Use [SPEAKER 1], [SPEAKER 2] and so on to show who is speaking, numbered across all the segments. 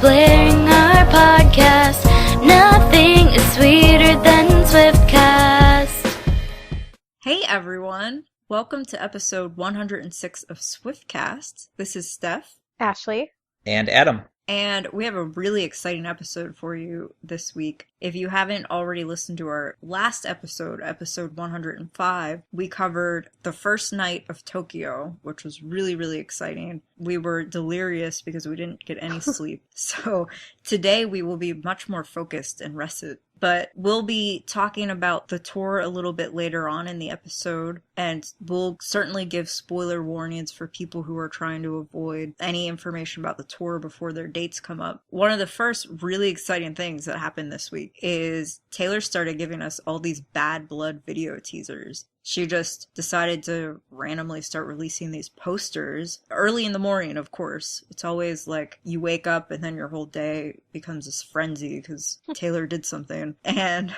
[SPEAKER 1] blaring our podcast. Nothing is sweeter than Swiftcast.
[SPEAKER 2] Hey everyone, welcome to episode 106 of Swiftcast. This is Steph.
[SPEAKER 3] Ashley.
[SPEAKER 4] And Adam.
[SPEAKER 2] And we have a really exciting episode for you this week. If you haven't already listened to our last episode, episode 105, we covered the first night of Tokyo, which was really, really exciting. We were delirious because we didn't get any sleep. So today we will be much more focused and rested. But we'll be talking about the tour a little bit later on in the episode, and we'll certainly give spoiler warnings for people who are trying to avoid any information about the tour before their dates come up. One of the first really exciting things that happened this week is Taylor started giving us all these Bad Blood video teasers. She just decided to randomly start releasing these posters early in the morning, of course. It's always like you wake up and then your whole day becomes this frenzy because Taylor did something. And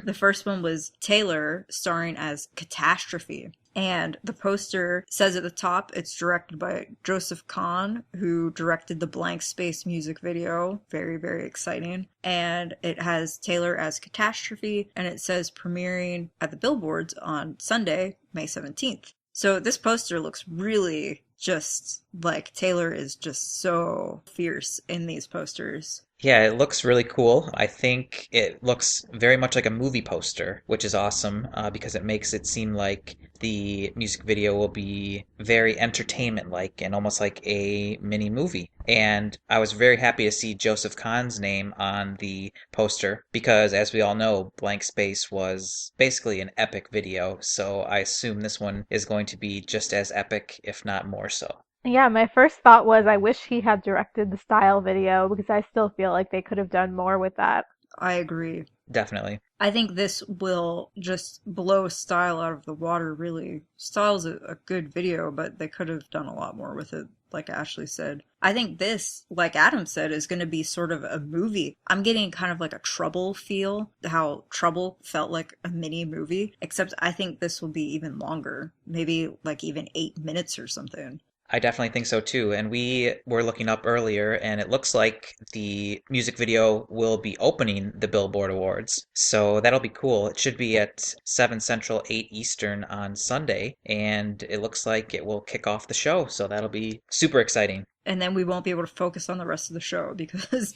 [SPEAKER 2] the first one was Taylor starring as Catastrophe. And the poster says at the top it's directed by Joseph Kahn, who directed the Blank Space music video. Very, very exciting. And it has Taylor as Catastrophe, and it says premiering at the billboards on Sunday, May 17th. So this poster looks really just like Taylor is just so fierce in these posters.
[SPEAKER 4] Yeah, it looks really cool. I think it looks very much like a movie poster, which is awesome because it makes it seem like the music video will be very entertainment-like and almost like a mini movie. And I was very happy to see Joseph Kahn's name on the poster because, as we all know, Blank Space was basically an epic video, so I assume this one is going to be just as epic, if not more so.
[SPEAKER 3] Yeah, my first thought was I wish he had directed the style video because I still feel like they could have done more with that.
[SPEAKER 2] I agree.
[SPEAKER 4] Definitely.
[SPEAKER 2] I think this will just blow Style out of the water, really. Style's a good video, but they could have done a lot more with it, like Ashley said. I think this, like Adam said, is going to be sort of a movie. I'm getting kind of like a Trouble feel, how Trouble felt like a mini movie, except I think this will be even longer, maybe like even 8 minutes or something.
[SPEAKER 4] I definitely think so too. And we were looking up earlier, and it looks like the music video will be opening the Billboard Awards. So that'll be cool. It should be at 7 Central, 8 Eastern on Sunday, and it looks like it will kick off the show. So that'll be super exciting.
[SPEAKER 2] And then we won't be able to focus on the rest of the show because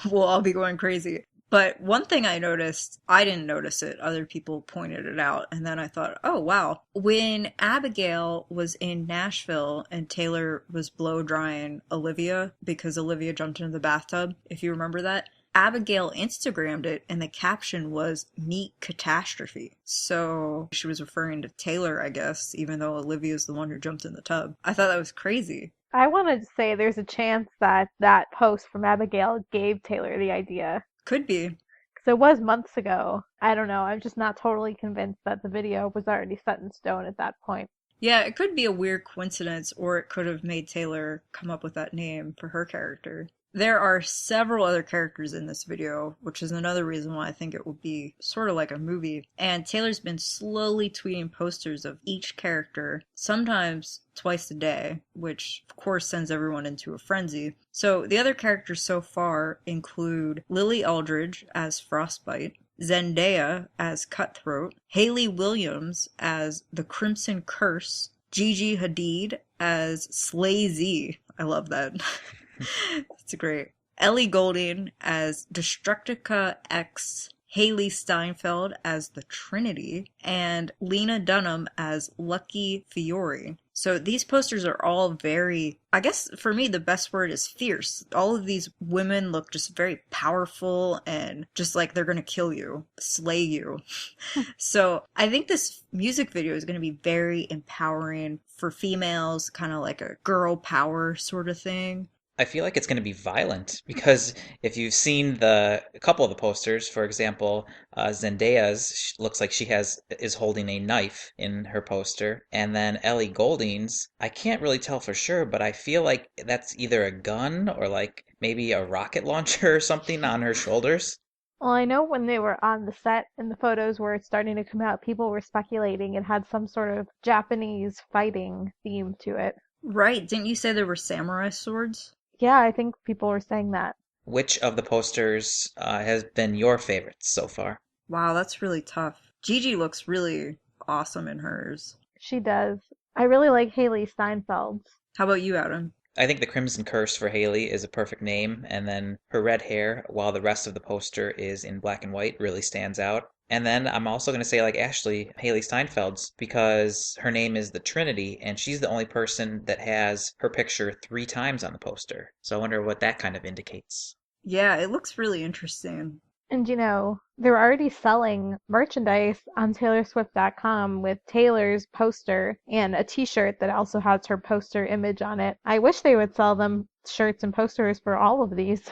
[SPEAKER 2] we'll all be going crazy. But one thing I noticed, I didn't notice it, other people pointed it out, and then I thought, oh wow. When Abigail was in Nashville and Taylor was blow drying Olivia because Olivia jumped into the bathtub, if you remember that, Abigail Instagrammed it and the caption was "Meet Catastrophe." So she was referring to Taylor, I guess, even though Olivia's the one who jumped in the tub. I thought that was crazy.
[SPEAKER 3] I wanted to say there's a chance that that post from Abigail gave Taylor the idea.
[SPEAKER 2] Could be.
[SPEAKER 3] Because it was months ago. I don't know. I'm just not totally convinced that the video was already set in stone at that point.
[SPEAKER 2] Yeah, it could be a weird coincidence, or it could have made Taylor come up with that name for her character. There are several other characters in this video, which is another reason why I think it will be sort of like a movie. And Taylor's been slowly tweeting posters of each character, sometimes twice a day, which of course sends everyone into a frenzy. So the other characters so far include Lily Aldridge as Frostbite, Zendaya as Cutthroat, Hayley Williams as the Crimson Curse, Gigi Hadid as Slay Z. I love that. It's great. Ellie Goulding as Destructica X, Haley Steinfeld as the Trinity, and Lena Dunham as Lucky Fiore. So these posters are all very, I guess for me the best word is fierce. All of these women look just very powerful and just like they're gonna kill you, slay you. So I think this music video is gonna be very empowering for females, kind of like a girl power sort of thing.
[SPEAKER 4] I feel like it's going to be violent because if you've seen a couple of the posters, for example, Zendaya's looks like she is holding a knife in her poster, and then Ellie Goulding's, I can't really tell for sure, but I feel like that's either a gun or like maybe a rocket launcher or something on her shoulders.
[SPEAKER 3] Well, I know when they were on the set and the photos were starting to come out, people were speculating it had some sort of Japanese fighting theme to it.
[SPEAKER 2] Right, didn't you say there were samurai swords?
[SPEAKER 3] Yeah, I think people were saying that.
[SPEAKER 4] which of the posters has been your favorites so far?
[SPEAKER 2] Wow, that's really tough. Gigi looks really awesome in hers.
[SPEAKER 3] She does. I really like Haley Steinfeld's.
[SPEAKER 2] How about you, Adam?
[SPEAKER 4] I think the Crimson Curse for Haley is a perfect name, and then her red hair, while the rest of the poster is in black and white, really stands out. And then I'm also going to say, like Ashley, Haley Steinfeld's, because her name is the Trinity, and she's the only person that has her picture 3 times on the poster. So I wonder what that kind of indicates.
[SPEAKER 2] Yeah, it looks really interesting.
[SPEAKER 3] And they're already selling merchandise on TaylorSwift.com with Taylor's poster and a t-shirt that also has her poster image on it. I wish they would sell them shirts and posters for all of these.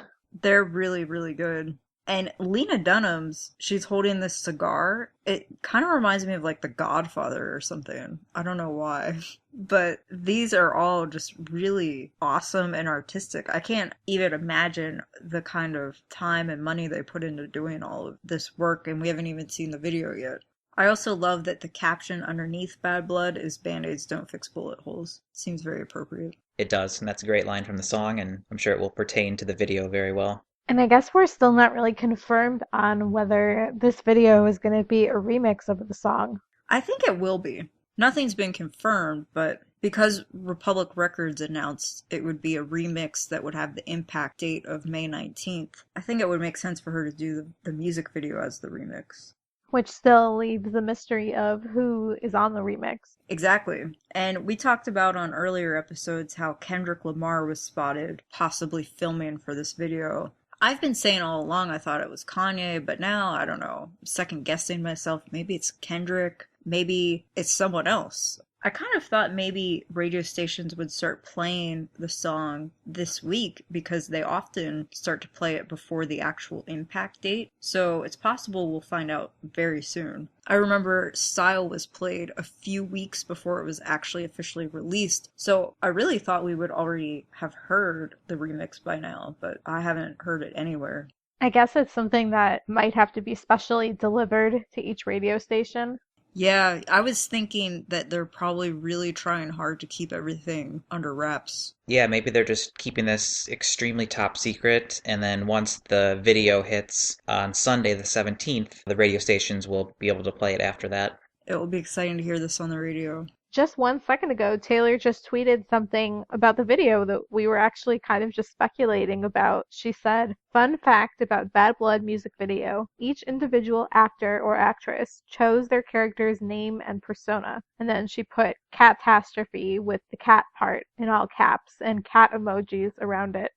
[SPEAKER 2] They're really, really good. And Lena Dunham's, she's holding this cigar. It kind of reminds me of like The Godfather or something. I don't know why. But these are all just really awesome and artistic. I can't even imagine the kind of time and money they put into doing all of this work, and we haven't even seen the video yet. I also love that the caption underneath Bad Blood is Band-Aids don't fix bullet holes. Seems very appropriate.
[SPEAKER 4] It does, and that's a great line from the song, and I'm sure it will pertain to the video very well.
[SPEAKER 3] And I guess we're still not really confirmed on whether this video is going to be a remix of the song.
[SPEAKER 2] I think it will be. Nothing's been confirmed, but because Republic Records announced it would be a remix that would have the impact date of May 19th, I think it would make sense for her to do the music video as the remix.
[SPEAKER 3] Which still leaves the mystery of who is on the remix.
[SPEAKER 2] Exactly. And we talked about on earlier episodes how Kendrick Lamar was spotted possibly filming for this video. I've been saying all along I thought it was Kanye, but now, I don't know, I'm second guessing myself. Maybe it's Kendrick. Maybe it's someone else. I kind of thought maybe radio stations would start playing the song this week because they often start to play it before the actual impact date. So it's possible we'll find out very soon. I remember Style was played a few weeks before it was actually officially released. So I really thought we would already have heard the remix by now, but I haven't heard it anywhere.
[SPEAKER 3] I guess it's something that might have to be specially delivered to each radio station.
[SPEAKER 2] Yeah, I was thinking that they're probably really trying hard to keep everything under wraps.
[SPEAKER 4] Yeah, maybe they're just keeping this extremely top secret, and then once the video hits on Sunday the 17th, the radio stations will be able to play it after that.
[SPEAKER 2] It will be exciting to hear this on the radio.
[SPEAKER 3] Just 1 second ago, Taylor just tweeted something about the video that we were actually kind of just speculating about. She said, "Fun fact about Bad Blood music video. Each individual actor or actress chose their character's name and persona." And then she put catastrophe with the cat part in all caps and cat emojis around it.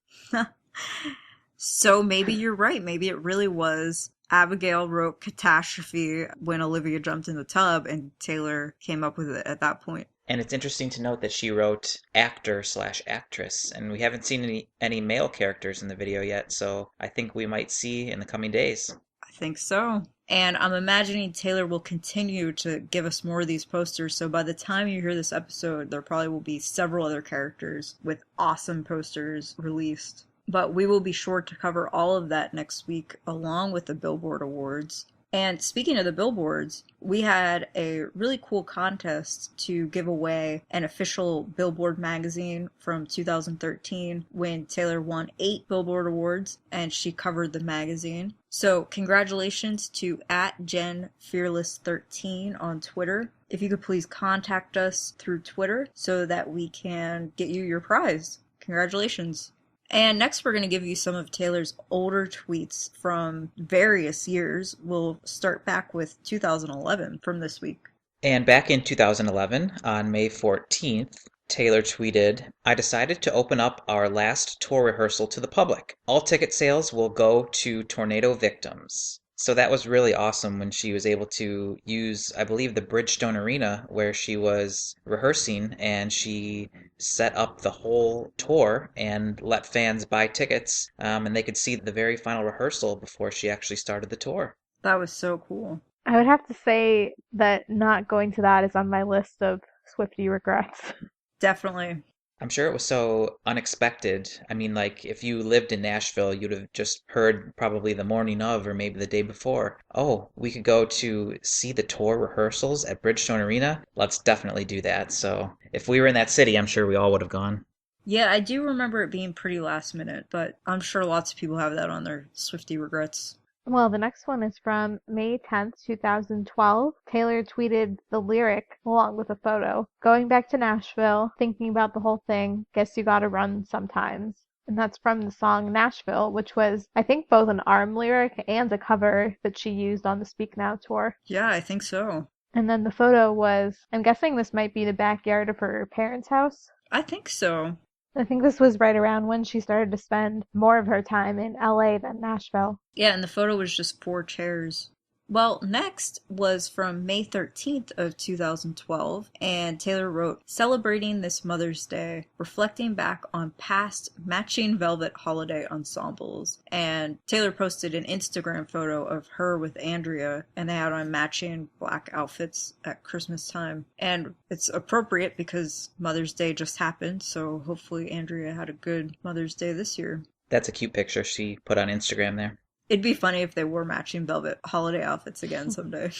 [SPEAKER 2] So maybe you're right. Maybe it really was Abigail wrote catastrophe when Olivia jumped in the tub, and Taylor came up with it at that point.
[SPEAKER 4] And it's interesting to note that she wrote actor/actress, and we haven't seen any male characters in the video yet, so I think we might see in the coming days.
[SPEAKER 2] I think so. And I'm imagining Taylor will continue to give us more of these posters, so by the time you hear this episode, there probably will be several other characters with awesome posters released. But we will be sure to cover all of that next week, along with the Billboard Awards. And speaking of the Billboards, we had a really cool contest to give away an official Billboard magazine from 2013 when Taylor won 8 Billboard Awards and she covered the magazine. So congratulations to @JenFearless13 on Twitter. If you could please contact us through Twitter so that we can get you your prize. Congratulations. And next we're going to give you some of Taylor's older tweets from various years. We'll start back with 2011 from this week.
[SPEAKER 4] And back in 2011, on May 14th, Taylor tweeted, "I decided to open up our last tour rehearsal to the public. All ticket sales will go to tornado victims." So that was really awesome when she was able to use, I believe, the Bridgestone Arena where she was rehearsing, and she set up the whole tour and let fans buy tickets, and they could see the very final rehearsal before she actually started the tour.
[SPEAKER 2] That was so cool.
[SPEAKER 3] I would have to say that not going to that is on my list of Swiftie regrets.
[SPEAKER 2] Definitely.
[SPEAKER 4] I'm sure it was so unexpected. I mean, like, if you lived in Nashville, you'd have just heard probably the morning of or maybe the day before, "Oh, we could go to see the tour rehearsals at Bridgestone Arena. Let's definitely do that." So if we were in that city, I'm sure we all would have gone.
[SPEAKER 2] Yeah, I do remember it being pretty last minute, but I'm sure lots of people have that on their Swiftie regrets.
[SPEAKER 3] Well, the next one is from May 10th, 2012. Taylor tweeted the lyric along with a photo. Going back to Nashville, thinking about the whole thing, guess you gotta run sometimes. And that's from the song Nashville, which was, I think, both an ARM lyric and a cover that she used on the Speak Now tour.
[SPEAKER 2] Yeah, I think so.
[SPEAKER 3] And then the photo was, I'm guessing this might be the backyard of her parents' house.
[SPEAKER 2] I think so.
[SPEAKER 3] I think this was right around when she started to spend more of her time in LA than Nashville.
[SPEAKER 2] Yeah, and the photo was just 4 chairs. Well, next was from May 13th of 2012, and Taylor wrote, celebrating this Mother's Day, reflecting back on past matching velvet holiday ensembles. And Taylor posted an Instagram photo of her with Andrea, and they had on matching black outfits at Christmas time. And it's appropriate because Mother's Day just happened, so hopefully Andrea had a good Mother's Day this year.
[SPEAKER 4] That's a cute picture she put on Instagram there.
[SPEAKER 2] It'd be funny if they wore matching velvet holiday outfits again someday.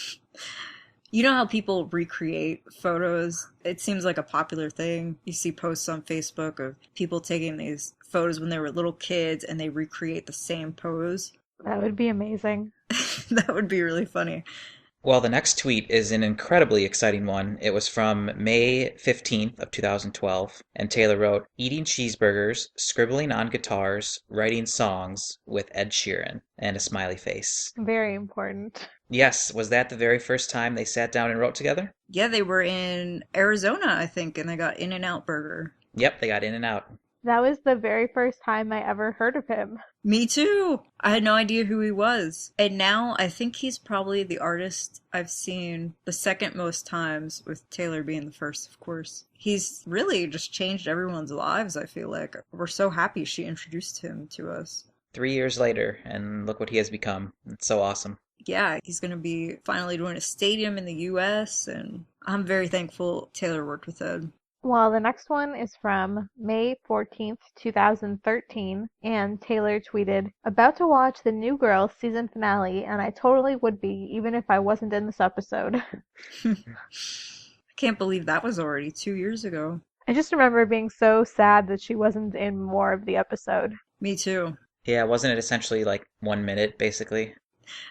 [SPEAKER 2] You know how people recreate photos? It seems like a popular thing. You see posts on Facebook of people taking these photos when they were little kids and they recreate the same pose.
[SPEAKER 3] That would be amazing.
[SPEAKER 2] That would be really funny.
[SPEAKER 4] Well, the next tweet is an incredibly exciting one. It was from May 15th of 2012, and Taylor wrote, eating cheeseburgers, scribbling on guitars, writing songs with Ed Sheeran, and a smiley face.
[SPEAKER 3] Very important.
[SPEAKER 4] Yes, was that the very first time they sat down and wrote together?
[SPEAKER 2] Yeah, they were in Arizona, I think, and they got In-N-Out Burger.
[SPEAKER 4] Yep, they got in and out.
[SPEAKER 3] That was the very first time I ever heard of him.
[SPEAKER 2] Me too. I had no idea who he was. And now I think he's probably the artist I've seen the second most times, with Taylor being the first, of course. He's really just changed everyone's lives, I feel like. We're so happy she introduced him to us.
[SPEAKER 4] 3 years later, and look what he has become. It's so awesome.
[SPEAKER 2] Yeah, he's going to be finally doing a stadium in the US, and I'm very thankful Taylor worked with Ed.
[SPEAKER 3] Well, the next one is from May 14th, 2013, and Taylor tweeted, about to watch the New Girl season finale, and I totally would be, even if I wasn't in this episode.
[SPEAKER 2] I can't believe that was already 2 years ago.
[SPEAKER 3] I just remember being so sad that she wasn't in more of the episode.
[SPEAKER 2] Me too.
[SPEAKER 4] Yeah, wasn't it essentially like 1 minute, basically?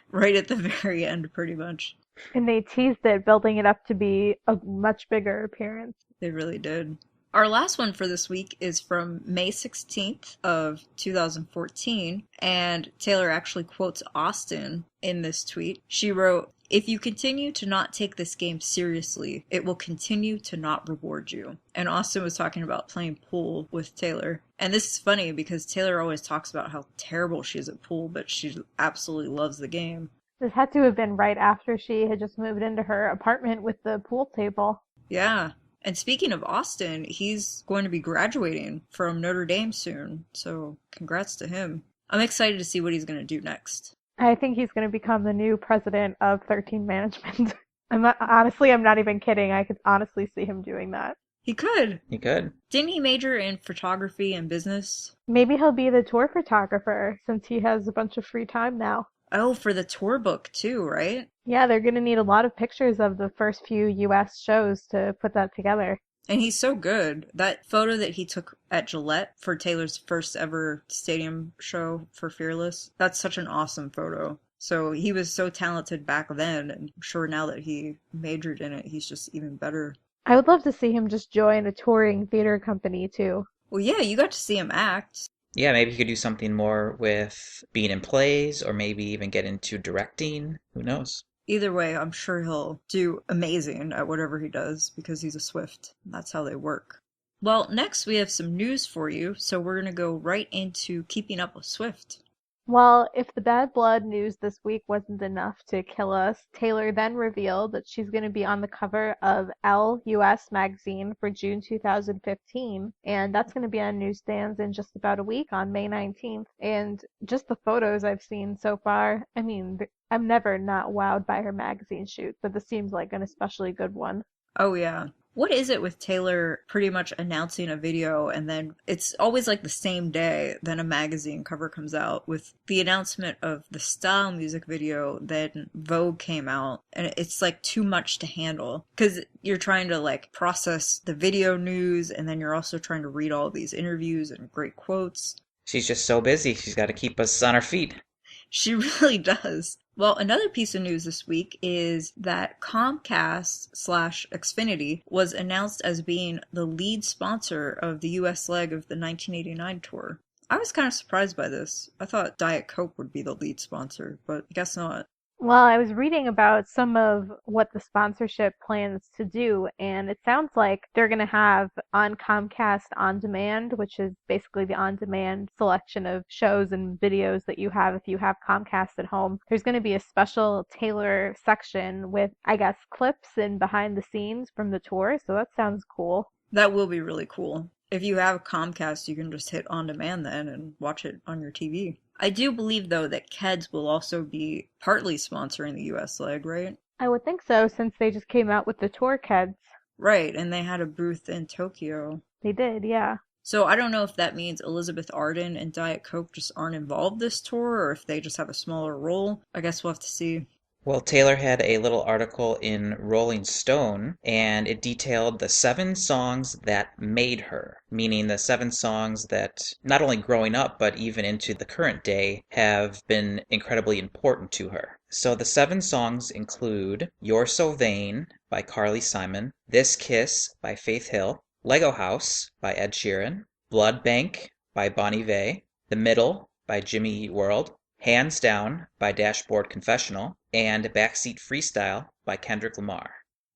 [SPEAKER 2] Right at the very end, pretty much.
[SPEAKER 3] And they teased it, building it up to be a much bigger appearance.
[SPEAKER 2] They really did. Our last one for this week is from May 16th of 2014, and Taylor actually quotes Austin in this tweet. She wrote, if you continue to not take this game seriously, it will continue to not reward you. And Austin was talking about playing pool with Taylor. And this is funny because Taylor always talks about how terrible she is at pool, but she absolutely loves the game.
[SPEAKER 3] This had to have been right after she had just moved into her apartment with the pool table.
[SPEAKER 2] Yeah. And speaking of Austin, he's going to be graduating from Notre Dame soon, so congrats to him. I'm excited to see what he's going to do next.
[SPEAKER 3] I think he's going to become the new president of 13 Management. I'm not even kidding. I could honestly see him doing that.
[SPEAKER 2] He could.
[SPEAKER 4] He could.
[SPEAKER 2] Didn't he major in photography and business?
[SPEAKER 3] Maybe he'll be the tour photographer since he has a bunch of free time now.
[SPEAKER 2] Oh, for the tour book too, right?
[SPEAKER 3] Yeah, they're going to need a lot of pictures of the first few US shows to put that together.
[SPEAKER 2] And he's so good. That photo that he took at Gillette for Taylor's first ever stadium show for Fearless, that's such an awesome photo. So he was so talented back then, and I'm sure now that he majored in it, he's just even better.
[SPEAKER 3] I would love to see him just join a touring theater company too.
[SPEAKER 2] Well, yeah, you got to see him act.
[SPEAKER 4] Yeah, maybe he could do something more with being in plays, or maybe even get into directing. Who knows?
[SPEAKER 2] Either way, I'm sure he'll do amazing at whatever he does because he's a Swift. That's how they work. Well, next we have some news for you, so we're going to go right into keeping up with Swift.
[SPEAKER 3] Well, if the bad blood news this week wasn't enough to kill us, Taylor then revealed that she's going to be on the cover of Elle US magazine for June 2015, and that's going to be on newsstands in just about a week on May 19th. And just the photos I've seen so far, I mean, I'm never not wowed by her magazine shoot, but this seems like an especially good one.
[SPEAKER 2] Oh yeah. What is it with Taylor pretty much announcing a video and then it's always like the same day then a magazine cover comes out with the announcement of the Style music video, then Vogue came out, and it's like too much to handle because you're trying to like process the video news and then you're also trying to read all these interviews and great quotes.
[SPEAKER 4] She's just so busy. She's got to keep us on our feet.
[SPEAKER 2] She really does. Well, another piece of news this week is that Comcast/Xfinity was announced as being the lead sponsor of the US leg of the 1989 tour. I was kind of surprised by this. I thought Diet Coke would be the lead sponsor, but I guess not.
[SPEAKER 3] Well, I was reading about some of what the sponsorship plans to do, and it sounds like they're going to have on Comcast On Demand, which is basically the on-demand selection of shows and videos that you have if you have Comcast at home. There's going to be a special Taylor section with, I guess, clips and behind the scenes from the tour, so that sounds cool.
[SPEAKER 2] That will be really cool. If you have Comcast, you can just hit On Demand then and watch it on your TV. I do believe, though, that Keds will also be partly sponsoring the US leg, right?
[SPEAKER 3] I would think so, since they just came out with the tour Keds.
[SPEAKER 2] Right, and they had a booth in Tokyo.
[SPEAKER 3] They did, yeah.
[SPEAKER 2] So I don't know if that means Elizabeth Arden and Diet Coke just aren't involved this tour, or if they just have a smaller role. I guess we'll have to see.
[SPEAKER 4] Well, Taylor had a little article in Rolling Stone, and it detailed the 7 songs that made her, meaning the 7 songs that, not only growing up, but even into the current day, have been incredibly important to her. So the 7 songs include You're So Vain by Carly Simon, This Kiss by Faith Hill, Lego House by Ed Sheeran, Blood Bank by Bon Iver, The Middle by Jimmy Eat World, Hands Down by Dashboard Confessional, and Backseat Freestyle by Kendrick Lamar.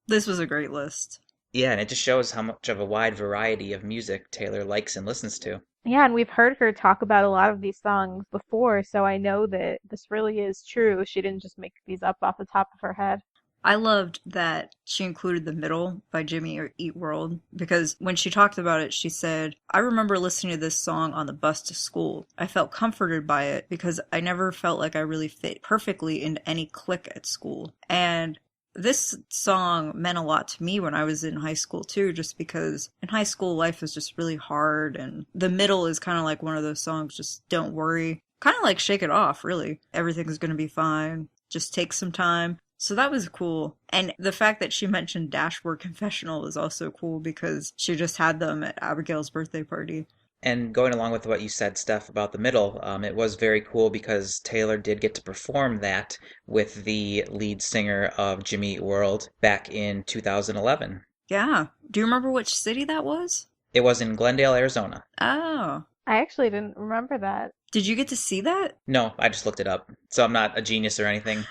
[SPEAKER 2] This was a great list.
[SPEAKER 4] Yeah, and it just shows how much of a wide variety of music Taylor likes and listens to.
[SPEAKER 3] Yeah, and we've heard her talk about a lot of these songs before, so I know that this really is true. She didn't just make these up off the top of her head.
[SPEAKER 2] I loved that she included The Middle by Jimmy Eat World, because when she talked about it, she said, I remember listening to this song on the bus to school. I felt comforted by it because I never felt like I really fit perfectly into any clique at school. And this song meant a lot to me when I was in high school too, just because in high school life is just really hard, and The Middle is kind of like one of those songs, just don't worry. Kind of like Shake It Off, really. Everything's gonna be fine. Just take some time. So that was cool. And the fact that she mentioned Dashboard Confessional is also cool because she just had them at Abigail's birthday party.
[SPEAKER 4] And going along with what you said, Steph, about The Middle, it was very cool because Taylor did get to perform that with the lead singer of Jimmy Eat World back in 2011.
[SPEAKER 2] Yeah. Do you remember which city that was?
[SPEAKER 4] It was in Glendale, Arizona.
[SPEAKER 2] Oh.
[SPEAKER 3] I actually didn't remember that.
[SPEAKER 2] Did you get to see that?
[SPEAKER 4] No, I just looked it up. So I'm not a genius or anything.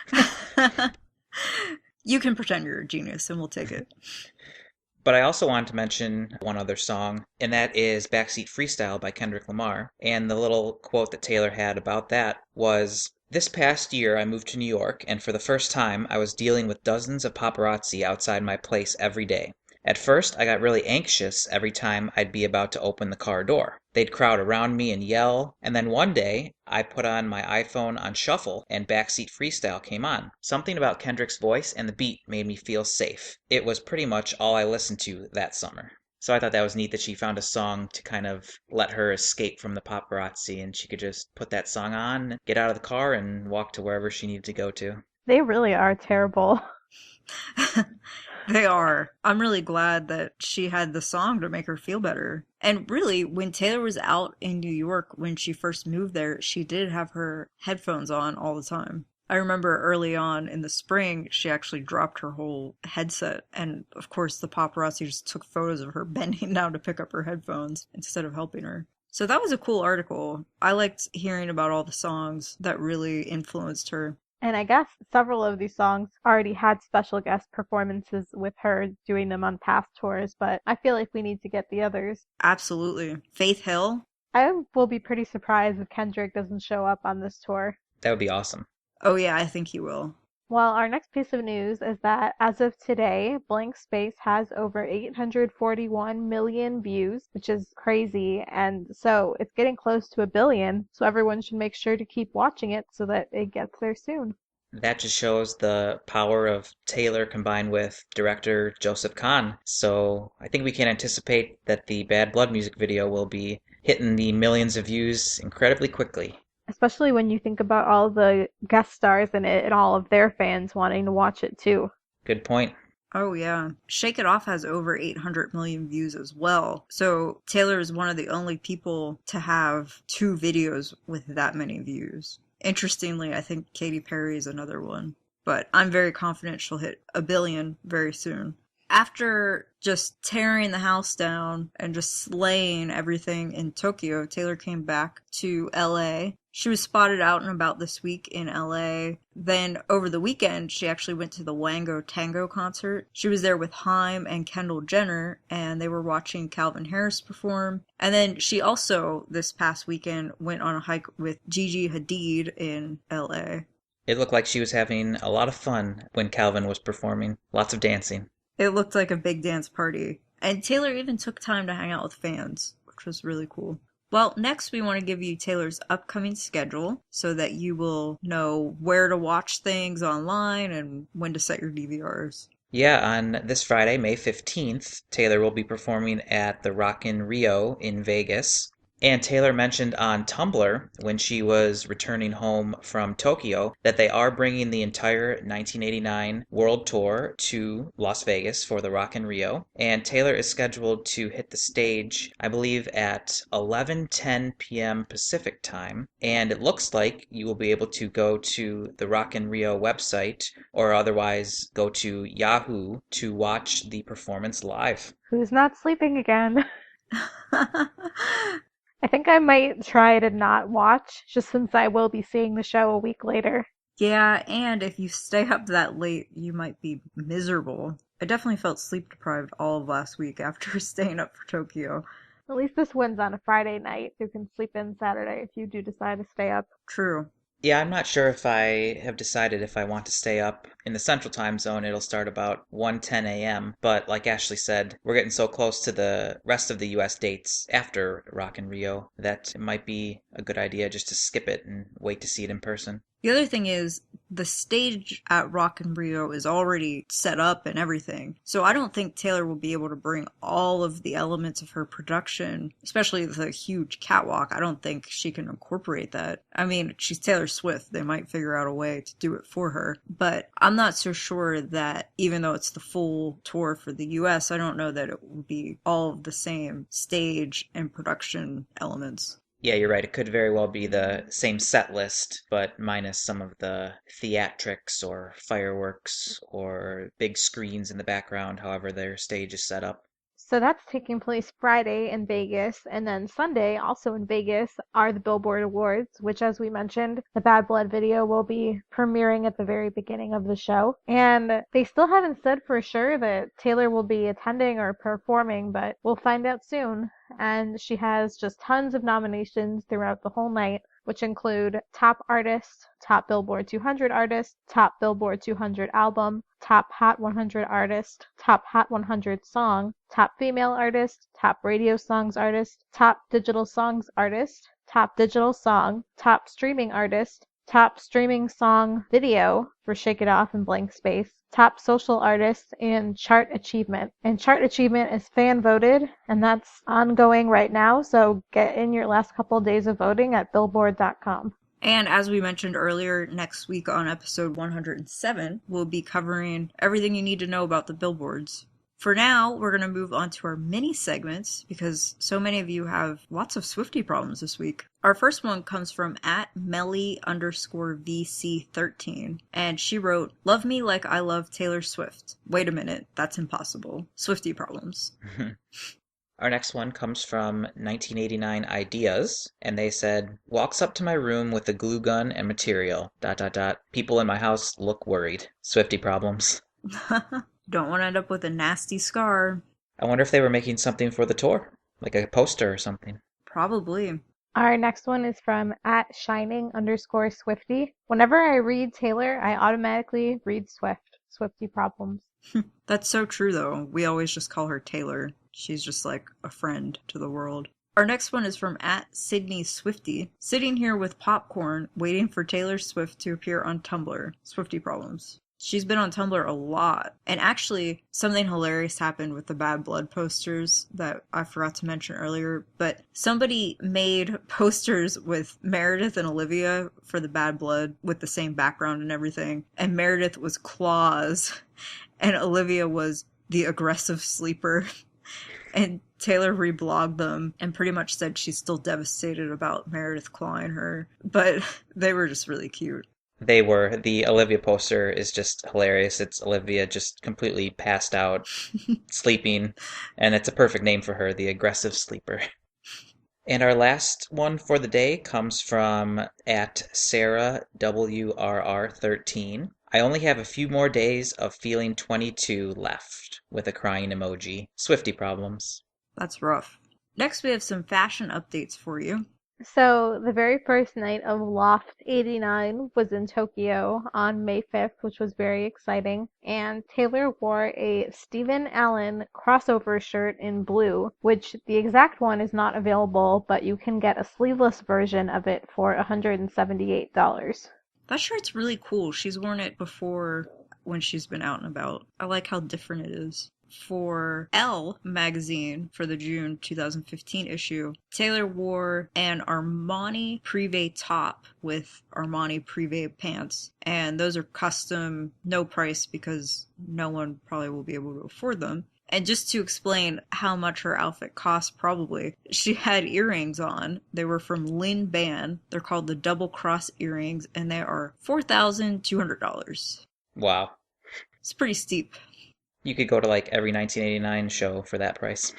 [SPEAKER 2] You can pretend you're a genius and we'll take it.
[SPEAKER 4] But I also wanted to mention one other song, and that is Backseat Freestyle by Kendrick Lamar. And the little quote that Taylor had about that was, This past year I moved to New York, and for the first time I was dealing with dozens of paparazzi outside my place every day. At first, I got really anxious every time I'd be about to open the car door. They'd crowd around me and yell, and then one day, I put on my iPhone on shuffle and Backseat Freestyle came on. Something about Kendrick's voice and the beat made me feel safe. It was pretty much all I listened to that summer. So I thought that was neat that she found a song to kind of let her escape from the paparazzi, and she could just put that song on, get out of the car, and walk to wherever she needed to go to.
[SPEAKER 3] They really are terrible.
[SPEAKER 2] They are. I'm really glad that she had the song to make her feel better. And really, when Taylor was out in New York when she first moved there, she did have her headphones on all the time. I remember early on in the spring, she actually dropped her whole headset. And of course, the paparazzi just took photos of her bending down to pick up her headphones instead of helping her. So that was a cool article. I liked hearing about all the songs that really influenced her.
[SPEAKER 3] And I guess several of these songs already had special guest performances with her doing them on past tours, but I feel like we need to get the others.
[SPEAKER 2] Absolutely. Faith Hill?
[SPEAKER 3] I will be pretty surprised if Kendrick doesn't show up on this tour.
[SPEAKER 4] That would be awesome.
[SPEAKER 2] Oh yeah, I think he will.
[SPEAKER 3] Well, our next piece of news is that as of today, Blank Space has over 841 million views, which is crazy, and so it's getting close to 1 billion, so everyone should make sure to keep watching it so that it gets there soon.
[SPEAKER 4] that just shows the power of Taylor combined with director Joseph Kahn. So I think we can anticipate that the Bad Blood music video will be hitting the millions of views incredibly quickly.
[SPEAKER 3] Especially when you think about all the guest stars in it and all of their fans wanting to watch it too.
[SPEAKER 4] Good point.
[SPEAKER 2] Oh, yeah. Shake It Off has over 800 million views as well. So Taylor is one of the only people to have two videos with that many views. Interestingly, I think Katy Perry is another one. But I'm very confident she'll hit a billion very soon. After just tearing the house down and just slaying everything in Tokyo, Taylor came back to LA. She was spotted out and about this week in LA. Then over the weekend, she actually went to the Wango Tango concert. She was there with Haim and Kendall Jenner, and they were watching Calvin Harris perform. And then she also, this past weekend, went on a hike with Gigi Hadid in LA.
[SPEAKER 4] It looked like she was having a lot of fun when Calvin was performing. Lots of dancing.
[SPEAKER 2] It looked like a big dance party. And Taylor even took time to hang out with fans, which was really cool. Well, next we want to give you Taylor's upcoming schedule so that you will know where to watch things online and when to set your DVRs.
[SPEAKER 4] Yeah, on this Friday, May 15th, Taylor will be performing at the Rock in Rio in Vegas. And Taylor mentioned on Tumblr when she was returning home from Tokyo that they are bringing the entire 1989 World Tour to Las Vegas for the Rock in Rio. And Taylor is scheduled to hit the stage, I believe, at 11:10 p.m. Pacific time. And it looks like you will be able to go to the Rock in Rio website or otherwise go to Yahoo to watch the performance live.
[SPEAKER 3] Who's not sleeping again? I think I might try to not watch, just since I will be seeing the show a week later.
[SPEAKER 2] Yeah, and if you stay up that late, you might be miserable. I definitely felt sleep deprived all of last week after staying up for Tokyo.
[SPEAKER 3] At least this wins on a Friday night. You can sleep in Saturday if you do decide to stay up.
[SPEAKER 2] True.
[SPEAKER 4] Yeah, I'm not sure if I have decided if I want to stay up. In the Central Time Zone, it'll start about 1:10 a.m. But like Ashley said, we're getting so close to the rest of the U.S. dates after Rock in Rio that it might be a good idea just to skip it and wait to see it in person.
[SPEAKER 2] The other thing is, the stage at Rock in Rio is already set up and everything. So I don't think Taylor will be able to bring all of the elements of her production, especially the huge catwalk. I don't think she can incorporate that. I mean, she's Taylor Swift. They might figure out a way to do it for her. But I'm not so sure that even though it's the full tour for the US, I don't know that it will be all of the same stage and production elements.
[SPEAKER 4] Yeah, you're right. It could very well be the same set list, but minus some of the theatrics or fireworks or big screens in the background, however their stage is set up.
[SPEAKER 3] So that's taking place Friday in Vegas, and then Sunday, also in Vegas, are the Billboard Awards, which, as we mentioned, the Bad Blood video will be premiering at the very beginning of the show. And they still haven't said for sure that Taylor will be attending or performing, but we'll find out soon. And she has just tons of nominations throughout the whole night, which include Top Artist, Top Billboard 200 Artist, Top Billboard 200 Album, Top Hot 100 Artist, Top Hot 100 Song, Top Female Artist, Top Radio Songs Artist, Top Digital Songs Artist, Top Digital Song, Top Streaming Artist, Top Streaming Song Video for Shake It Off and Blank Space, Top Social Artist, and Chart Achievement. And Chart Achievement is fan voted, and that's ongoing right now, so get in your last couple days of voting at billboard.com.
[SPEAKER 2] And as we mentioned earlier, next week on episode 107, we'll be covering everything you need to know about the billboards. For now, we're going to move on to our mini segments because so many of you have lots of Swiftie problems this week. Our first one comes from @Melly_VC13, and she wrote, "Love me like I love Taylor Swift. Wait a minute, that's impossible. Swiftie problems."
[SPEAKER 4] Our next one comes from 1989 Ideas, and they said, "Walks up to my room with a glue gun and material, ... People in my house look worried. Swiftie problems."
[SPEAKER 2] Don't want to end up with a nasty scar.
[SPEAKER 4] I wonder if they were making something for the tour, like a poster or something.
[SPEAKER 2] Probably.
[SPEAKER 3] Our next one is from @Shining_Swiftie. Whenever I read Taylor, I automatically read Swift. Swiftie problems.
[SPEAKER 2] That's so true, though. We always just call her Taylor. She's just like a friend to the world. Our next one is from @Sydney Swifty. Sitting here with popcorn, waiting for Taylor Swift to appear on Tumblr. Swifty problems. She's been on Tumblr a lot. And actually, something hilarious happened with the Bad Blood posters that I forgot to mention earlier. But somebody made posters with Meredith and Olivia for the Bad Blood with the same background and everything. And Meredith was Claus, and Olivia was the aggressive sleeper. And Taylor reblogged them and pretty much said she's still devastated about Meredith clawing her. But they were just really cute.
[SPEAKER 4] They were. The Olivia poster is just hilarious. It's Olivia just completely passed out, sleeping, and it's a perfect name for her, the aggressive sleeper. And our last one for the day comes from @SarahWRR13. I only have a few more days of feeling 22 left, with a crying emoji. Swifty problems.
[SPEAKER 2] That's rough. Next, we have some fashion updates for you.
[SPEAKER 3] So the very first night of Loft 89 was in Tokyo on May 5th, which was very exciting. And Taylor wore a Stephen Allen crossover shirt in blue, which the exact one is not available, but you can get a sleeveless version of it for $178.
[SPEAKER 2] That shirt's really cool. She's worn it before when she's been out and about. I like how different it is. For Elle magazine for the June 2015 issue, Taylor wore an Armani Privé top with Armani Privé pants, and those are custom, no price because no one probably will be able to afford them. And just to explain how much her outfit cost, probably, she had earrings on. They were from Lin Ban. They're called the Double Cross earrings, and they are $4,200.
[SPEAKER 4] Wow.
[SPEAKER 2] It's pretty steep.
[SPEAKER 4] You could go to like every 1989 show for that price.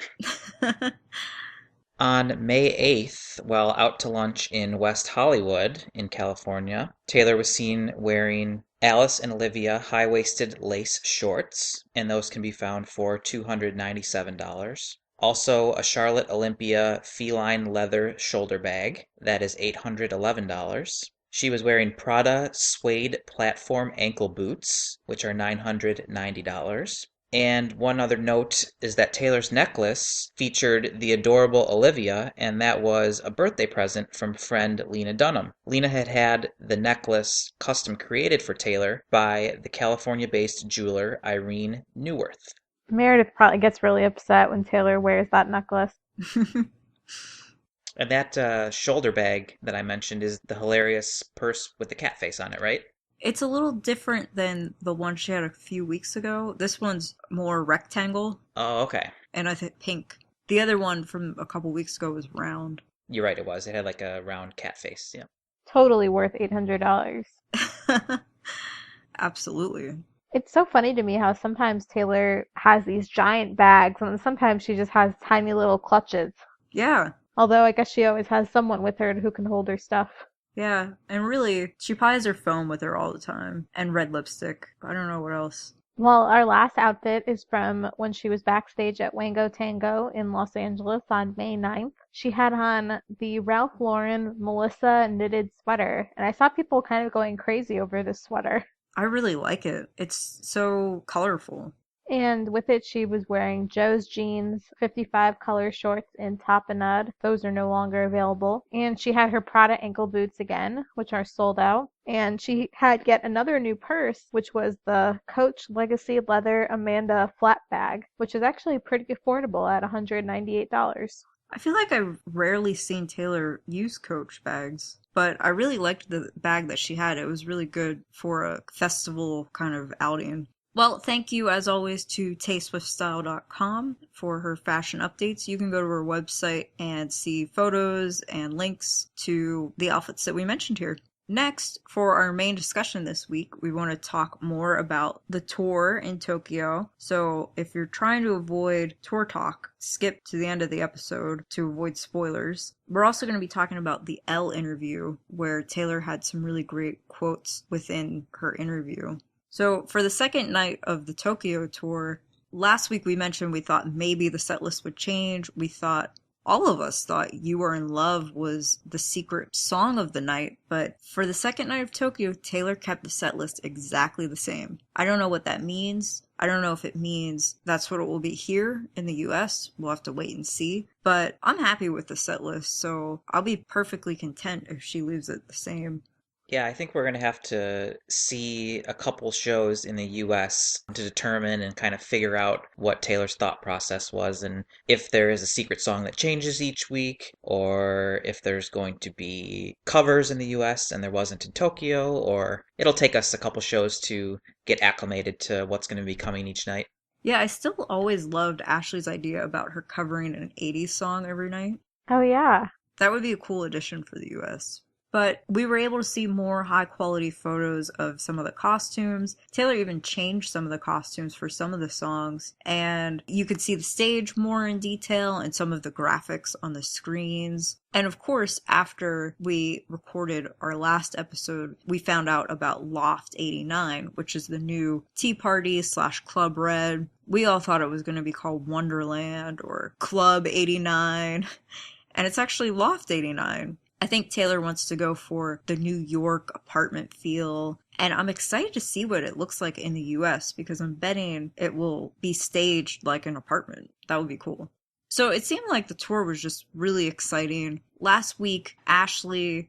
[SPEAKER 4] On May 8th, while out to lunch in West Hollywood in California, Taylor was seen wearing Alice and Olivia high-waisted lace shorts, and those can be found for $297. Also, a Charlotte Olympia feline leather shoulder bag, that is $811. She was wearing Prada suede platform ankle boots, which are $990. And one other note is that Taylor's necklace featured the adorable Olivia, and that was a birthday present from friend Lena Dunham. Lena had the necklace custom created for Taylor by the California-based jeweler Irene Neuwirth.
[SPEAKER 3] Meredith probably gets really upset when Taylor wears that necklace.
[SPEAKER 4] And that shoulder bag that I mentioned is the hilarious purse with the cat face on it, right?
[SPEAKER 2] It's a little different than the one she had a few weeks ago. This one's more rectangle.
[SPEAKER 4] Oh, okay.
[SPEAKER 2] And I think pink. The other one from a couple weeks ago was round.
[SPEAKER 4] You're right, it was. It had like a round cat face, yeah.
[SPEAKER 3] Totally worth $800.
[SPEAKER 2] Absolutely.
[SPEAKER 3] It's so funny to me how sometimes Taylor has these giant bags and sometimes she just has tiny little clutches.
[SPEAKER 2] Yeah.
[SPEAKER 3] Although I guess she always has someone with her who can hold her stuff.
[SPEAKER 2] Yeah, and really, she probably has her phone with her all the time. And red lipstick. I don't know what else.
[SPEAKER 3] Well, our last outfit is from when she was backstage at Wango Tango in Los Angeles on May 9th. She had on the Ralph Lauren Melissa knitted sweater, and I saw people kind of going crazy over this sweater.
[SPEAKER 2] I really like it. It's so colorful.
[SPEAKER 3] And with it, she was wearing Joe's jeans, 55 color shorts in Tapenade. Those are no longer available. And she had her Prada ankle boots again, which are sold out. And she had yet another new purse, which was the Coach Legacy Leather Amanda flat bag, which is actually pretty affordable at $198.
[SPEAKER 2] I feel like I've rarely seen Taylor use Coach bags, but I really liked the bag that she had. It was really good for a festival kind of outing. Well, thank you, as always, to TasteWithStyle.com for her fashion updates. You can go to her website and see photos and links to the outfits that we mentioned here. Next, for our main discussion this week, we want to talk more about the tour in Tokyo. So if you're trying to avoid tour talk, skip to the end of the episode to avoid spoilers. We're also going to be talking about the Elle interview, where Taylor had some really great quotes within her interview. So for the second night of the Tokyo tour, last week we mentioned we thought maybe the set list would change. We thought all of us thought You Are in Love was the secret song of the night, but for the second night of Tokyo, Taylor kept the set list exactly the same. I don't know what that means. I don't know if it means that's what it will be here in the US. We'll have to wait and see. But I'm happy with the set list, so I'll be perfectly content if she leaves it the same.
[SPEAKER 4] Yeah, I think we're going to have to see a couple shows in the US to determine and kind of figure out what Taylor's thought process was, and if there is a secret song that changes each week, or if there's going to be covers in the US and there wasn't in Tokyo, or it'll take us a couple shows to get acclimated to what's going to be coming each night.
[SPEAKER 2] Yeah, I still always loved Ashley's idea about her covering an 80s song every night.
[SPEAKER 3] Oh, yeah.
[SPEAKER 2] That would be a cool addition for the US. But we were able to see more high quality photos of some of the costumes. Taylor even changed some of the costumes for some of the songs. And you could see the stage more in detail and some of the graphics on the screens. And of course, after we recorded our last episode, we found out about Loft 89, which is the new Tea Party / Club Red. We all thought it was going to be called Wonderland or Club 89. And it's actually Loft 89. I think Taylor wants to go for the New York apartment feel, and I'm excited to see what it looks like in the US because I'm betting it will be staged like an apartment. That would be cool. So it seemed like the tour was just really exciting. Last week, Ashley,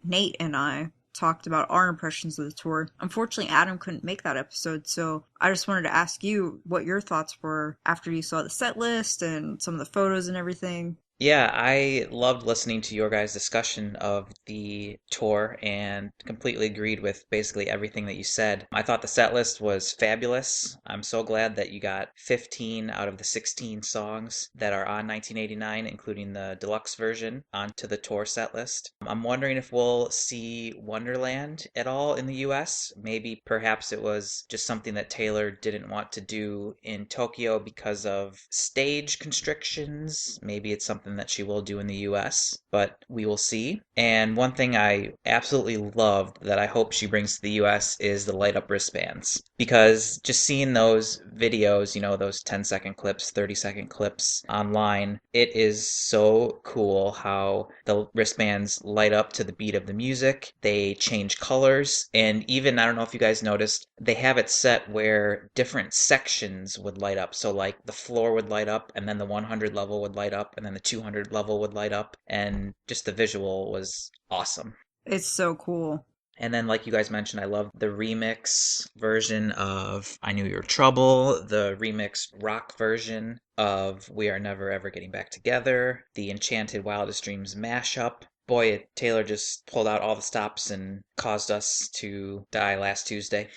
[SPEAKER 2] Nate, and I talked about our impressions of the tour. Unfortunately, Adam couldn't make that episode, so I just wanted to ask you what your thoughts were after you saw the set list and some of the photos and everything.
[SPEAKER 4] Yeah, I loved listening to your guys' discussion of the tour and completely agreed with basically everything that you said. I thought the set list was fabulous. I'm so glad that you got 15 out of the 16 songs that are on 1989, including the deluxe version, onto the tour set list. I'm wondering if we'll see Wonderland at all in the US. Maybe perhaps it was just something that Taylor didn't want to do in Tokyo because of stage constrictions. Maybe it's something that she will do in the US, but we will see. And one thing I absolutely loved that I hope she brings to the US is the light up wristbands. Because just seeing those videos, those 10-second clips, 30-second clips online, it is so cool how the wristbands light up to the beat of the music. They change colors, and even, I don't know if you guys noticed, they have it set where different sections would light up. So like the floor would light up, and then the 100 level would light up, and then the 200 level would light up, and just the visual was awesome.
[SPEAKER 2] It's so cool.
[SPEAKER 4] And then, like you guys mentioned, I love the remix version of I Knew Your Trouble, the remix rock version of We Are Never Ever Getting Back Together, the Enchanted Wildest Dreams mashup. Boy, Taylor just pulled out all the stops and caused us to die last Tuesday.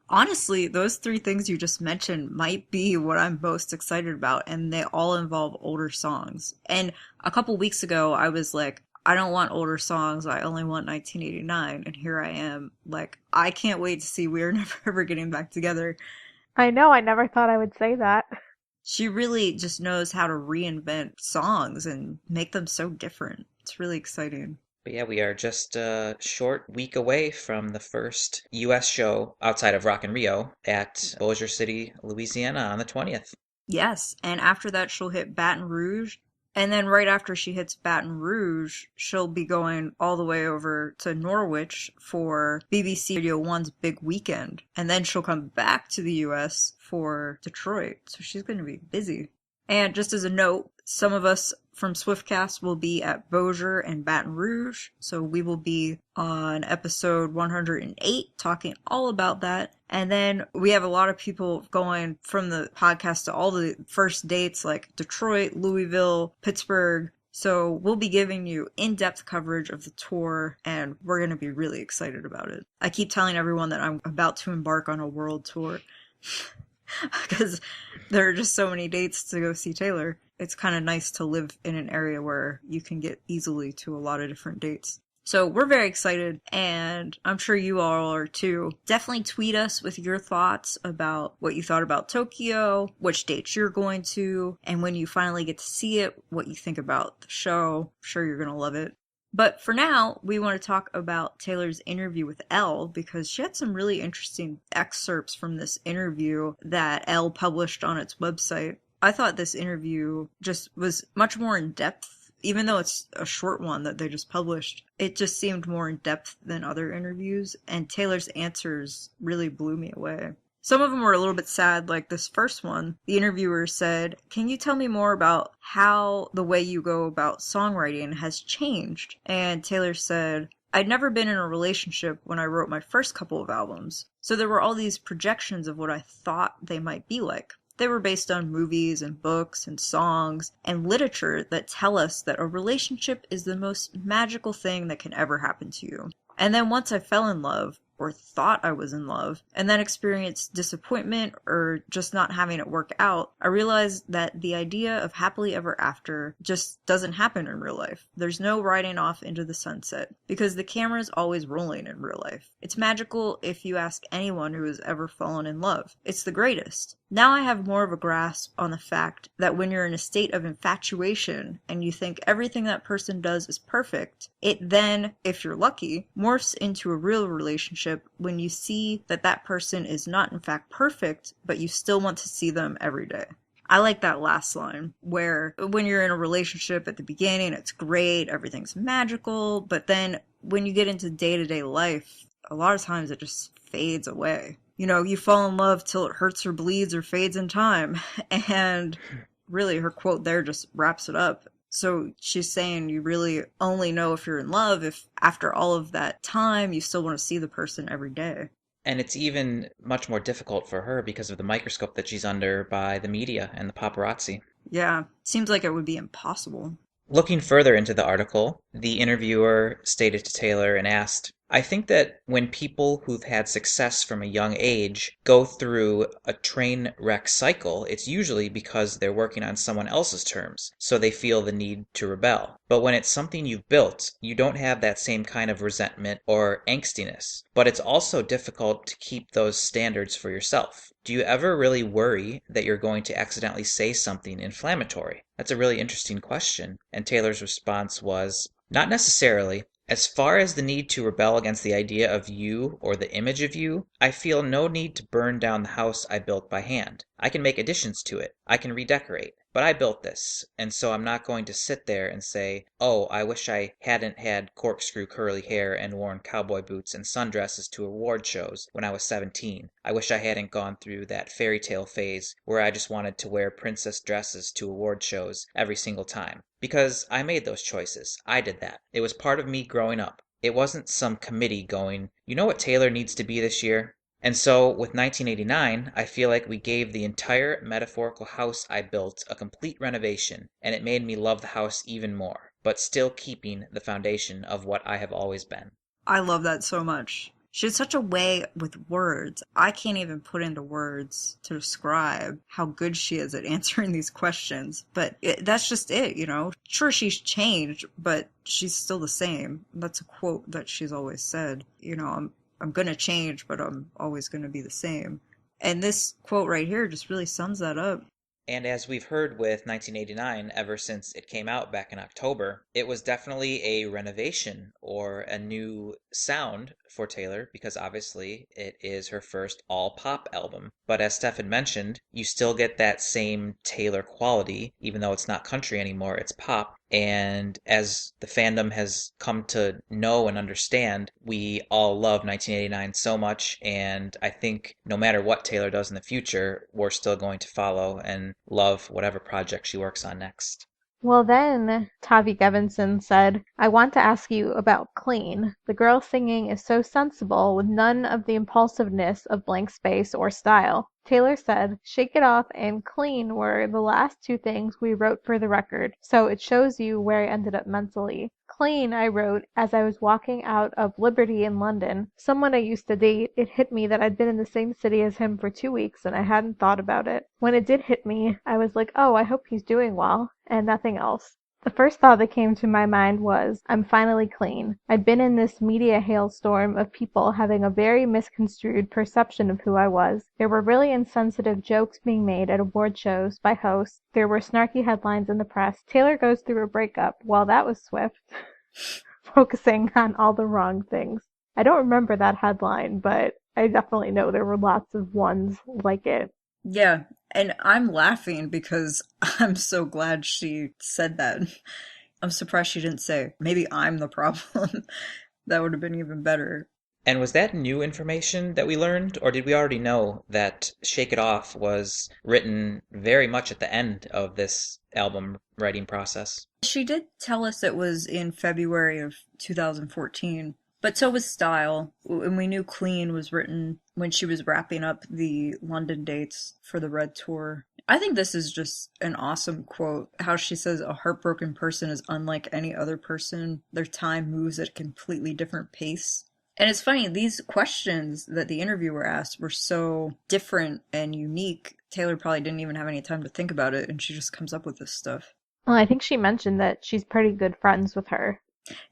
[SPEAKER 2] Honestly, those three things you just mentioned might be what I'm most excited about, and they all involve older songs. And a couple weeks ago, I was like, I don't want older songs, I only want 1989, and here I am. Like, I can't wait to see We're Never Ever Getting Back Together.
[SPEAKER 3] I know, I never thought I would say that.
[SPEAKER 2] She really just knows how to reinvent songs and make them so different. It's really exciting.
[SPEAKER 4] But yeah, we are just a short week away from the first U.S. show outside of Rock in Rio at Bossier City, Louisiana on the 20th.
[SPEAKER 2] Yes, and after that she'll hit Baton Rouge. And then right after she hits Baton Rouge, she'll be going all the way over to Norwich for BBC Radio 1's big weekend. And then she'll come back to the US for Detroit. So she's going to be busy. And just as a note, some of us from Swiftcast will be at Bossier and Baton Rouge. So we will be on episode 108 talking all about that. And then we have a lot of people going from the podcast to all the first dates like Detroit, Louisville, Pittsburgh. So we'll be giving you in-depth coverage of the tour, and we're going to be really excited about it. I keep telling everyone that I'm about to embark on a world tour because there are just so many dates to go see Taylor. It's kind of nice to live in an area where you can get easily to a lot of different dates. So we're very excited, and I'm sure you all are too. Definitely tweet us with your thoughts about what you thought about Tokyo, which dates you're going to, and when you finally get to see it, what you think about the show. I'm sure you're going to love it. But for now, we want to talk about Taylor's interview with Elle because she had some really interesting excerpts from this interview that Elle published on its website. I thought this interview just was much more in depth. Even though it's a short one that they just published, it just seemed more in depth than other interviews, and Taylor's answers really blew me away. Some of them were a little bit sad, like this first one. The interviewer said, "Can you tell me more about how the way you go about songwriting has changed?" And Taylor said, "I'd never been in a relationship when I wrote my first couple of albums, so there were all these projections of what I thought they might be like. They were based on movies and books and songs and literature that tell us that a relationship is the most magical thing that can ever happen to you. And then once I fell in love, or thought I was in love, and then experienced disappointment or just not having it work out, I realized that the idea of happily ever after just doesn't happen in real life. There's no riding off into the sunset, because the camera's always rolling in real life. It's magical if you ask anyone who has ever fallen in love. It's the greatest. Now I have more of a grasp on the fact that when you're in a state of infatuation and you think everything that person does is perfect, it then, if you're lucky, morphs into a real relationship when you see that that person is not in fact perfect, but you still want to see them every day." I like that last line, where when you're in a relationship at the beginning, it's great, everything's magical, but then when you get into day-to-day life, a lot of times it just fades away. You know, you fall in love till it hurts or bleeds or fades in time. And really, her quote there just wraps it up. So she's saying you really only know if you're in love if after all of that time you still want to see the person every day.
[SPEAKER 4] And it's even much more difficult for her because of the microscope that she's under by the media and the paparazzi.
[SPEAKER 2] Yeah, seems like it would be impossible.
[SPEAKER 4] Looking further into the article, the interviewer stated to Taylor and asked, "I think that when people who've had success from a young age go through a train wreck cycle, it's usually because they're working on someone else's terms, so they feel the need to rebel. But when it's something you've built, you don't have that same kind of resentment or angstiness. But it's also difficult to keep those standards for yourself. Do you ever really worry that you're going to accidentally say something inflammatory?" That's a really interesting question. And Taylor's response was, "Not necessarily. As far as the need to rebel against the idea of you or the image of you, I feel no need to burn down the house I built by hand. I can make additions to it. I can redecorate. But I built this, and so I'm not going to sit there and say, oh, I wish I hadn't had corkscrew curly hair and worn cowboy boots and sundresses to award shows when I was 17. I wish I hadn't gone through that fairy tale phase where I just wanted to wear princess dresses to award shows every single time. Because I made those choices. I did that. It was part of me growing up. It wasn't some committee going, you know what Taylor needs to be this year? And so, with 1989, I feel like we gave the entire metaphorical house I built a complete renovation, and it made me love the house even more, but still keeping the foundation of what I have always been."
[SPEAKER 2] I love that so much. She has such a way with words. I can't even put into words to describe how good she is at answering these questions. But that's just it, you know. Sure, she's changed, but she's still the same. That's a quote that she's always said. You know, I'm going to change, but I'm always going to be the same. And this quote right here just really sums that up.
[SPEAKER 4] And as we've heard with 1989, ever since it came out back in October, it was definitely a renovation or a new sound for Taylor because obviously it is her first all-pop album. But as Steph had mentioned, you still get that same Taylor quality, even though it's not country anymore, it's pop. And as the fandom has come to know and understand, we all love 1989 so much, and I think no matter what Taylor does in the future, we're still going to follow and love whatever project she works on next.
[SPEAKER 3] Well, then Tavi Gevinson said, "I want to ask you about Clean. The girl singing is so sensible with none of the impulsiveness of Blank Space or Style." Taylor said, "Shake It Off and Clean were the last two things we wrote for the record, so it shows you where I ended up mentally. Clean I wrote as I was walking out of Liberty in London. Someone I used to date, it hit me that I'd been in the same city as him for 2 weeks and I hadn't thought about it. When it did hit me, I was like, oh, I hope he's doing well, and nothing else. The first thought that came to my mind was, I'm finally clean. I'd been in this media hailstorm of people having a very misconstrued perception of who I was. There were really insensitive jokes being made at award shows by hosts. There were snarky headlines in the press. Taylor goes through a breakup. Well, that was swift. Focusing on all the wrong things. I don't remember that headline, but I definitely know there were lots of ones like it.
[SPEAKER 2] Yeah, And I'm laughing because I'm so glad she said that. I'm surprised she didn't say, maybe I'm the problem. That would have been even better.
[SPEAKER 4] And was that new information that we learned, or did we already know that Shake It Off was written very much at the end of this album writing process?
[SPEAKER 2] She did tell us it was in February of 2014, but so was Style, and we knew Clean was written when she was wrapping up the London dates for the Red Tour. I think this is just an awesome quote. How she says, a heartbroken person is unlike any other person. Their time moves at a completely different pace. And it's funny, these questions that the interviewer asked were so different and unique. Taylor probably didn't even have any time to think about it, and she just comes up with this stuff.
[SPEAKER 3] Well, I think she mentioned that she's pretty good friends with her.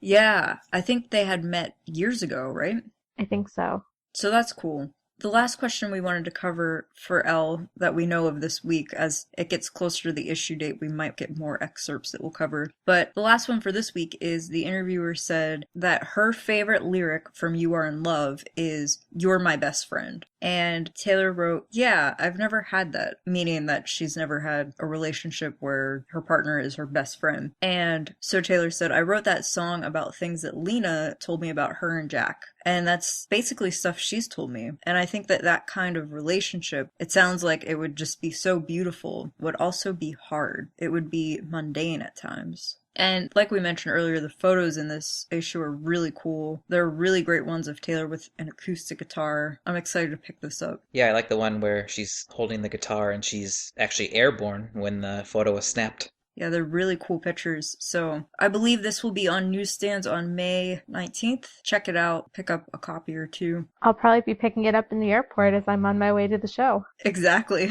[SPEAKER 2] Yeah, I think they had met years ago, right?
[SPEAKER 3] I think so.
[SPEAKER 2] So that's cool. The last question we wanted to cover for Elle that we know of this week, as it gets closer to the issue date, we might get more excerpts that we'll cover. But the last one for this week is the interviewer said that her favorite lyric from You Are in Love is, "You're my best friend." And Taylor wrote, yeah, I've never had that, meaning that she's never had a relationship where her partner is her best friend. And so Taylor said, I wrote that song about things that Lena told me about her and Jack. And that's basically stuff she's told me. And I think that that kind of relationship, it sounds like it would just be so beautiful, would also be hard. It would be mundane at times. And like we mentioned earlier, the photos in this issue are really cool. There are really great ones of Taylor with an acoustic guitar. I'm excited to pick this up.
[SPEAKER 4] Yeah, I like the one where she's holding the guitar and she's actually airborne when the photo is snapped.
[SPEAKER 2] Yeah, they're really cool pictures. So I believe this will be on newsstands on May 19th. Check it out. Pick up a copy or two.
[SPEAKER 3] I'll probably be picking it up in the airport as I'm on my way to the show.
[SPEAKER 2] Exactly.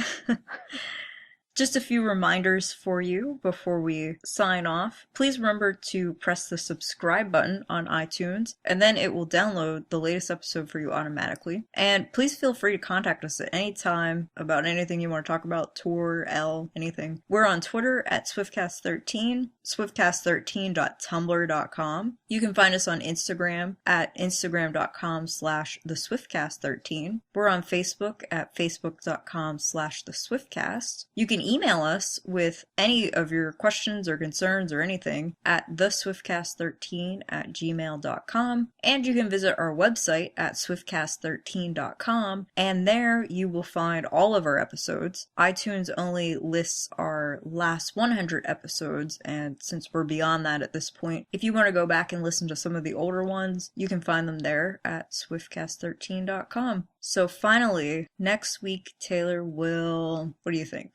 [SPEAKER 2] Just a few reminders for you before we sign off. Please remember to press the subscribe button on iTunes, and then it will download the latest episode for you automatically. And please feel free to contact us at any time about anything you want to talk about, tour, Elle, anything. We're on Twitter at Swiftcast13, swiftcast13.tumblr.com. You can find us on Instagram at instagram.com/theswiftcast13. We're on Facebook at facebook.com/theswiftcast. You can email us with any of your questions or concerns or anything at theswiftcast13@gmail.com. And you can visit our website at swiftcast13.com, and there you will find all of our episodes. iTunes only lists our last 100 episodes, and since we're beyond that at this point, if you want to go back and listen to some of the older ones, you can find them there at swiftcast13.com. So finally, next week, Taylor will... What do you think?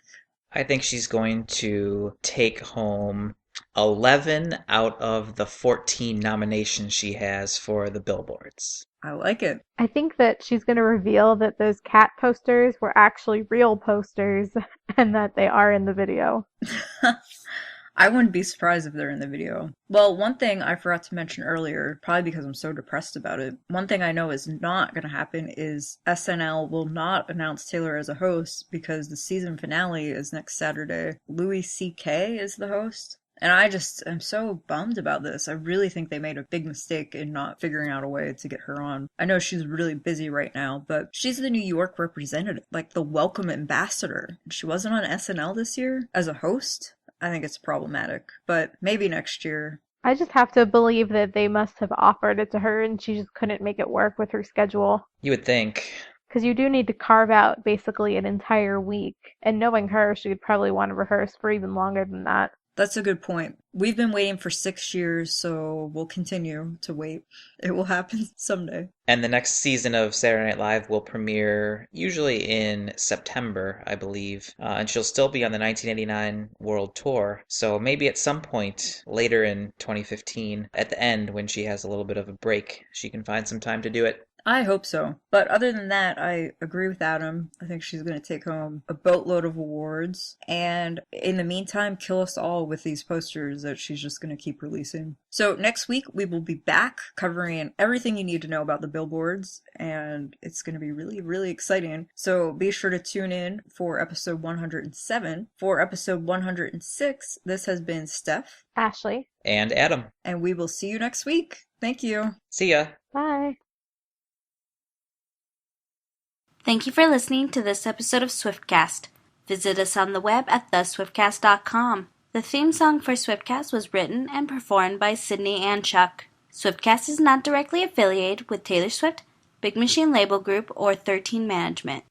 [SPEAKER 4] I think she's going to take home 11 out of the 14 nominations she has for the Billboards.
[SPEAKER 2] I like it.
[SPEAKER 3] I think that she's going to reveal that those cat posters were actually real posters and that they are in the video.
[SPEAKER 2] I wouldn't be surprised if they're in the video. Well, one thing I forgot to mention earlier, probably because I'm so depressed about it, one thing I know is not going to happen is SNL will not announce Taylor as a host because the season finale is next Saturday. Louis C.K. is the host. And I just am so bummed about this. I really think they made a big mistake in not figuring out a way to get her on. I know she's really busy right now, but she's the New York representative, like the welcome ambassador. She wasn't on SNL this year as a host. I think it's problematic, but maybe next year.
[SPEAKER 3] I just have to believe that they must have offered it to her and she just couldn't make it work with her schedule.
[SPEAKER 4] You would think.
[SPEAKER 3] Because you do need to carve out basically an entire week. And knowing her, she would probably want to rehearse for even longer than that.
[SPEAKER 2] That's a good point. We've been waiting for 6 years, so we'll continue to wait. It will happen someday.
[SPEAKER 4] And the next season of Saturday Night Live will premiere usually in September, I believe. And she'll still be on the 1989 World Tour. So maybe at some point later in 2015, at the end, when she has a little bit of a break, she can find some time to do it.
[SPEAKER 2] I hope so. But other than that, I agree with Adam. I think she's going to take home a boatload of awards. And in the meantime, kill us all with these posters that she's just going to keep releasing. So next week, we will be back covering everything you need to know about the Billboards. And it's going to be really, really exciting. So be sure to tune in for episode 107. For episode 106, this has been Steph,
[SPEAKER 3] Ashley,
[SPEAKER 4] and Adam.
[SPEAKER 2] and we will see you next week. Thank you.
[SPEAKER 4] See ya.
[SPEAKER 3] bye.
[SPEAKER 1] Thank you for listening to this episode of Swiftcast.
[SPEAKER 5] Visit us on the web at theswiftcast.com. The theme song for Swiftcast was written and performed by Sydney and Chuck. Swiftcast is not directly affiliated with Taylor Swift, Big Machine Label Group, or 13 Management.